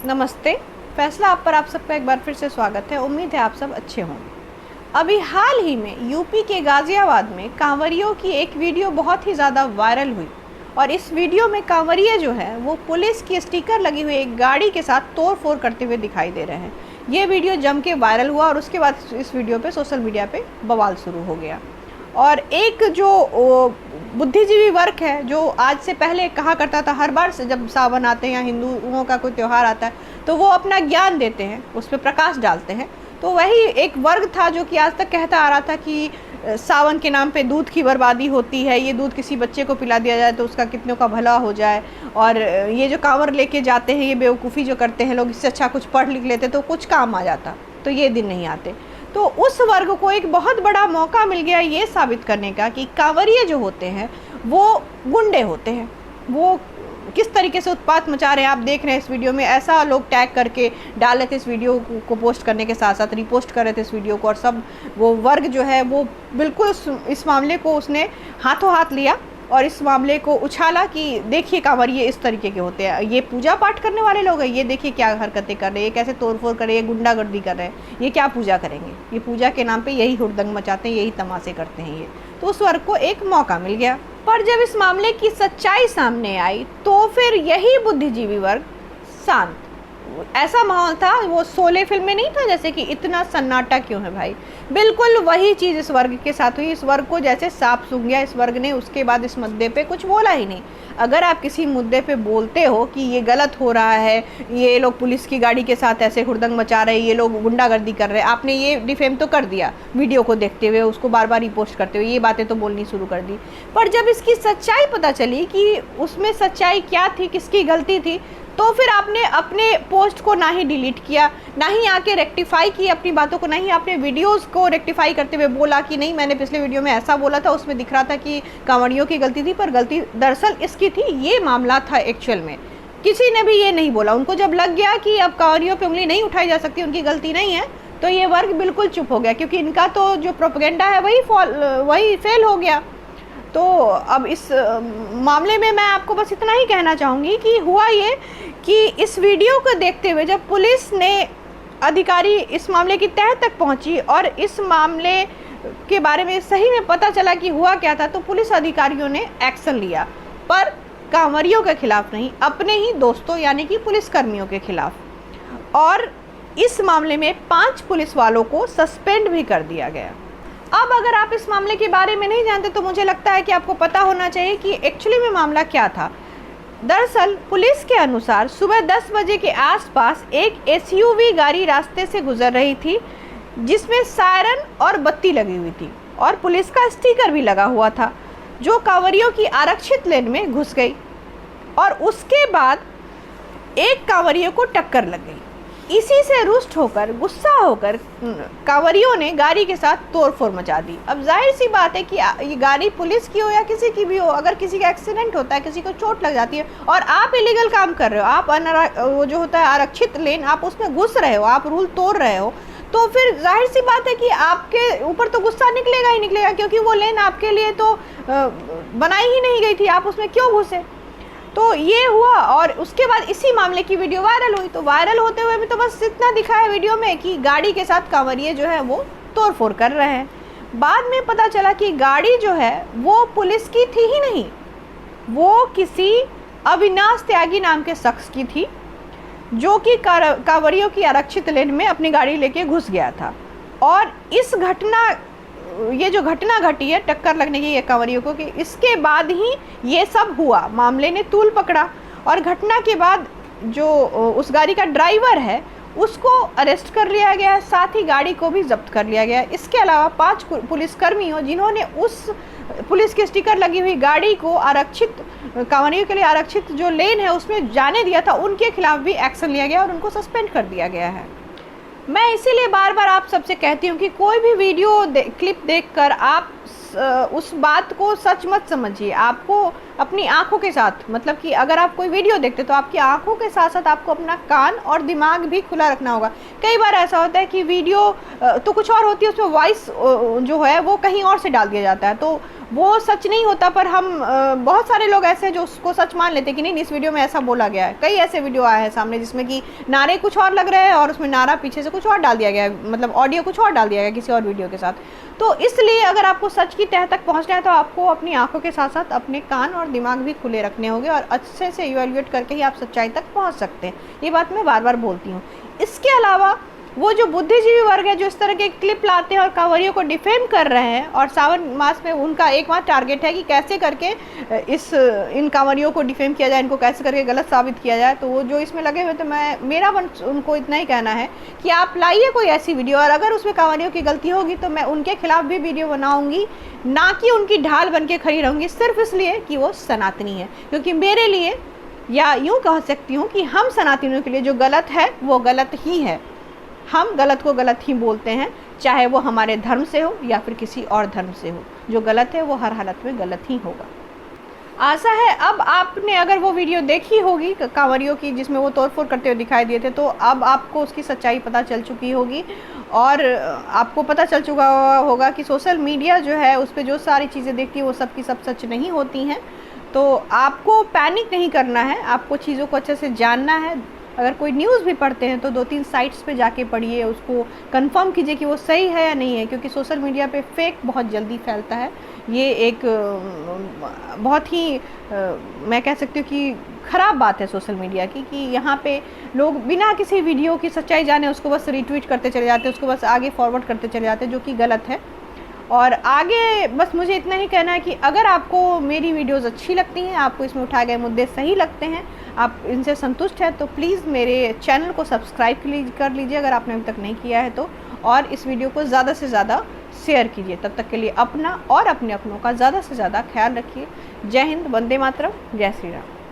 नमस्ते। फैसला आप पर आप सबका एक बार फिर से स्वागत है। उम्मीद है आप सब अच्छे होंगे। अभी हाल ही में यूपी के गाज़ियाबाद में कांवरियों की एक वीडियो बहुत ही ज़्यादा वायरल हुई और इस वीडियो में कांवरिया जो है वो पुलिस की स्टिकर लगी हुई एक गाड़ी के साथ तोड़ फोड़ करते हुए दिखाई दे रहे हैं। ये वीडियो जम के वायरल हुआ और उसके बाद इस वीडियो पे सोशल मीडिया पे बवाल शुरू हो गया। और एक जो बुद्धिजीवी वर्ग है जो आज से पहले कहा करता था हर बार से जब सावन आते हैं या हिंदुओं का कोई त्यौहार आता है तो वो अपना ज्ञान देते हैं, उस पर प्रकाश डालते हैं, तो वही एक वर्ग था जो कि आज तक कहता आ रहा था कि सावन के नाम पे दूध की बर्बादी होती है, ये दूध किसी बच्चे को पिला दिया जाए तो उसका कितनों का भला हो जाए, और ये जो कांवर लेके जाते हैं ये बेवकूफ़ी जो करते हैं लोग, इससे अच्छा कुछ पढ़ लिख लेते तो कुछ काम आ जाता, तो ये दिन नहीं आते। तो उस वर्ग को एक बहुत बड़ा मौका मिल गया ये साबित करने का कि कांवरिये जो होते हैं वो गुंडे होते हैं। वो किस तरीके से उत्पात मचा रहे हैं आप देख रहे हैं इस वीडियो में। ऐसा लोग टैग करके डाल रहे थे इस वीडियो को पोस्ट करने के साथ साथ रिपोस्ट कर रहे थे इस वीडियो को, और सब वो वर्ग जो है वो बिल्कुल इस मामले को उसने हाथों हाथ लिया और इस मामले को उछाला कि देखिए कांवरिये इस तरीके के होते हैं, ये पूजा पाठ करने वाले लोग हैं, ये देखिए क्या हरकतें कर रहे हैं, ये कैसे तोड़फोड़ कर रहे हैं, गुंडागर्दी कर रहे हैं, ये क्या पूजा करेंगे, ये पूजा के नाम पे यही हुड़दंग मचाते हैं, यही तमाशे करते हैं ये। तो उस वर्ग को एक मौका मिल गया। पर जब इस मामले की सच्चाई सामने आई तो फिर यही बुद्धिजीवी वर्ग शांत, ऐसा माहौल था वो शोले फिल्म में नहीं था जैसे कि इतना सन्नाटा क्यों है भाई, बिल्कुल वही चीज़ इस वर्ग के साथ हुई। इस वर्ग को जैसे सांप सूंघ गया इस वर्ग ने, उसके बाद इस मुद्दे पे कुछ बोला ही नहीं। अगर आप किसी मुद्दे पे बोलते हो कि ये गलत हो रहा है, ये लोग पुलिस की गाड़ी के साथ ऐसे हुड़दंग मचा रहे हैं, ये लोग गुंडागर्दी कर रहे हैं, आपने ये डिफेम तो कर दिया वीडियो को देखते हुए, उसको बार बार रिपोस्ट करते हुए, ये बातें तो बोलनी शुरू कर दी। पर जब इसकी सच्चाई पता चली कि उसमें सच्चाई क्या थी, किसकी गलती थी, तो फिर आपने अपने पोस्ट को ना ही डिलीट किया, ना ही आके रेक्टिफाई की अपनी बातों को, ना ही आपने वीडियोस को रेक्टिफाई करते हुए बोला कि नहीं मैंने पिछले वीडियो में ऐसा बोला था, उसमें दिख रहा था कि कांवड़ियों की गलती थी, पर गलती दरअसल इसकी थी, ये मामला था एक्चुअल में। किसी ने भी ये नहीं बोला। उनको जब लग गया कि अब कांवड़ियों पे उंगली नहीं उठाई जा सकती, उनकी गलती नहीं है, तो ये वर्ग बिल्कुल चुप हो गया, क्योंकि इनका तो जो प्रोपेगेंडा है वही फेल हो गया। तो अब इस मामले में मैं आपको बस इतना ही कहना चाहूँगी कि हुआ ये कि इस वीडियो को देखते हुए जब पुलिस ने अधिकारी इस मामले की तह तक पहुंची और इस मामले के बारे में सही में पता चला कि हुआ क्या था, तो पुलिस अधिकारियों ने एक्शन लिया, पर कांवरियों के खिलाफ नहीं, अपने ही दोस्तों यानी कि पुलिसकर्मियों के खिलाफ। और इस मामले में 5 पुलिस वालों को सस्पेंड भी कर दिया गया। अब अगर आप इस मामले के बारे में नहीं जानते तो मुझे लगता है कि आपको पता होना चाहिए कि एक्चुअली में मामला क्या था। दरअसल पुलिस के अनुसार सुबह 10 बजे के आसपास एक एसयूवी गाड़ी रास्ते से गुजर रही थी जिसमें सायरन और बत्ती लगी हुई थी और पुलिस का स्टिकर भी लगा हुआ था, जो कांवरियों की आरक्षित लेन में घुस गई और उसके बाद एक कांवरियों को टक्कर लग गई। इसी से रुष्ट होकर, गुस्सा होकर कांवरियों ने गाड़ी के साथ तोड़फोड़ मचा दी। अब जाहिर सी बात है कि ये गाड़ी पुलिस की हो या किसी की भी हो, अगर किसी का एक्सीडेंट होता है, किसी को चोट लग जाती है और आप इलीगल काम कर रहे हो, आप वो जो होता है आरक्षित लेन, आप उसमें घुस रहे हो, आप रूल तोड़ रहे हो, तो फिर जाहिर सी बात है कि आपके ऊपर तो गुस्सा निकलेगा ही निकलेगा, क्योंकि वो लेन आपके लिए तो बनाई ही नहीं गई थी, आप उसमें क्यों घुसे। तो ये हुआ और उसके बाद इसी मामले की वीडियो वायरल हुई। तो वायरल होते हुए भी तो बस इतना दिखा है वीडियो में कि गाड़ी के साथ कांवरिये जो है वो तोड़फोड़ कर रहे हैं। बाद में पता चला कि गाड़ी जो है वो पुलिस की थी ही नहीं, वो किसी अविनाश त्यागी नाम के शख्स की थी, जो कि कांवरियों की आरक्षित लेन में अपनी गाड़ी लेके घुस गया था। और ये जो घटना घटी है टक्कर लगने की कांवरियों को, कि इसके बाद ही ये सब हुआ, मामले ने तूल पकड़ा और घटना के बाद जो उस गाड़ी का ड्राइवर है उसको अरेस्ट कर लिया गया, साथ ही गाड़ी को भी जब्त कर लिया गया। इसके अलावा 5 पुलिसकर्मियों जिन्होंने उस पुलिस की स्टिकर लगी हुई गाड़ी को आरक्षित, कांवरियों के लिए आरक्षित जो लेन है उसमें जाने दिया था, उनके खिलाफ भी एक्शन लिया गया और उनको सस्पेंड कर दिया गया है। मैं इसीलिए बार बार आप सबसे कहती हूँ कि कोई भी वीडियो क्लिप देखकर आप उस बात को सच मत समझिए। आपको अपनी आंखों के साथ, मतलब कि अगर आप कोई वीडियो देखते तो आपकी आंखों के साथ साथ आपको अपना कान और दिमाग भी खुला रखना होगा। कई बार ऐसा होता है कि वीडियो तो कुछ और होती है, उसमें वॉइस जो है वो कहीं और से डाल दिया जाता है, तो वो सच नहीं होता, पर हम बहुत सारे लोग ऐसे हैं जो उसको सच मान लेते हैं कि नहीं इस वीडियो में ऐसा बोला गया है। कई ऐसे वीडियो आए हैं सामने जिसमें कि नारे कुछ और लग रहे हैं और उसमें नारा पीछे से कुछ और डाल दिया गया है, मतलब ऑडियो कुछ और डाल दिया गया किसी और वीडियो के साथ। तो इसलिए अगर आपको सच की तह तक पहुँचना है तो आपको अपनी आँखों के साथ साथ अपने कान और दिमाग भी खुले रखने होंगे और अच्छे से इवेल्युएट करके ही आप सच्चाई तक पहुँच सकते हैं। ये बात मैं बार बार बोलती हूँ। इसके अलावा वो जो बुद्धिजीवी वर्ग है जो इस तरह के क्लिप लाते हैं और कांवरियों को डिफेम कर रहे हैं, और सावन मास में उनका एकमात्र टारगेट है कि कैसे करके इन कांवरियों को डिफेम किया जाए, इनको कैसे करके गलत साबित किया जाए। तो वो जो इसमें लगे हुए, तो मेरा उनको इतना ही कहना है कि आप लाइए कोई ऐसी वीडियो, और अगर उसमें कांवरियों की गलती होगी तो मैं उनके खिलाफ भी वीडियो बनाऊँगी, ना कि उनकी ढाल बन के खड़ी रहूँगी सिर्फ इसलिए कि वो सनातनी है। क्योंकि मेरे लिए, या यूँ कह सकती हूँ कि हम सनातनियों के लिए जो गलत है वो गलत ही है। हम गलत को गलत ही बोलते हैं, चाहे वो हमारे धर्म से हो या फिर किसी और धर्म से हो। जो गलत है वो हर हालत में गलत ही होगा। आशा है अब आपने अगर वो वीडियो देखी होगी कांवरियों की जिसमें वो तोड़फोड़ करते हुए दिखाई दिए थे, तो अब आपको उसकी सच्चाई पता चल चुकी होगी और आपको पता चल चुका होगा कि सोशल मीडिया जो है उस पर जो सारी चीज़ें देखती है वो सब की सब सच नहीं होती हैं। तो आपको पैनिक नहीं करना है, आपको चीज़ों को अच्छे से जानना है। अगर कोई न्यूज़ भी पढ़ते हैं तो 2-3 साइट्स पे जाके पढ़िए, उसको कंफर्म कीजिए कि वो सही है या नहीं है, क्योंकि सोशल मीडिया पे फेक बहुत जल्दी फैलता है। ये एक बहुत ही मैं कह सकती हूँ कि ख़राब बात है सोशल मीडिया की, कि यहाँ पे लोग बिना किसी वीडियो की सच्चाई जाने उसको बस रीट्वीट करते चले जाते हैं, उसको बस आगे फॉरवर्ड करते चले जाते हैं, जो कि गलत है। और आगे बस मुझे इतना ही कहना है कि अगर आपको मेरी वीडियोस अच्छी लगती हैं, आपको इसमें उठाए गए मुद्दे सही लगते हैं, आप इनसे संतुष्ट हैं, तो प्लीज़ मेरे चैनल को सब्सक्राइब कर लीजिए अगर आपने अभी तक नहीं किया है तो, और इस वीडियो को ज़्यादा से ज़्यादा शेयर कीजिए। तब तक के लिए अपना और अपने अपनों का ज़्यादा से ज़्यादा ख्याल रखिए। जय हिंद, वंदे मातरम, जय श्री राम।